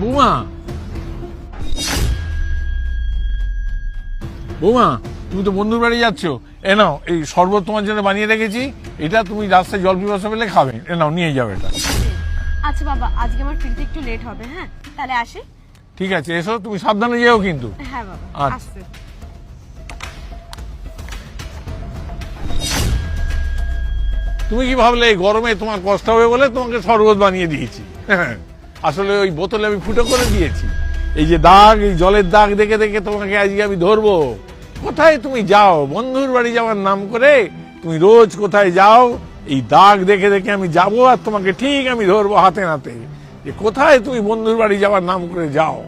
বৌমা, বৌমা, তুমি তো বন্ধুর বাড়ি যাচ্ছ, এ নাও এই শরবত তোমার জন্য বানিয়ে রেখেছি, এটা তুমি রাস্তায় জল পিপাসা পেলে খাবে, এ নাও নিয়ে যাও এটা। আচ্ছা বাবা, আজকে আমার ফিরতে একটু লেট হবে, হ্যাঁ তাহলে আসি। ঠিক আছে, এসো, তুমি সাবধানে যেও কিন্তু। হ্যাঁ বাবা, আচ্ছা। আসছে। তুমি কি ভাবলে এই গরমে তোমার কষ্ট হবে বলে তোমাকে শরবত বানিয়ে দিয়েছি? আসলে ওই বোতলে আমি ফুটো করে দিয়েছি। এই যে দাগ, এই জলের দাগ দেখে দেখে তোমাকে আজকে আমি ধরবো। কোথায় তুমি যাও বন্ধুর বাড়ি যাওয়ার নাম করে, তুমি রোজ কোথায় যাও, এই দাগ দেখে দেখে আমি যাবো আর তোমাকে ঠিক আমি ধরবো হাতে নাতে, যে কোথায় তুমি বন্ধুর বাড়ি যাওয়ার নাম করে যাও।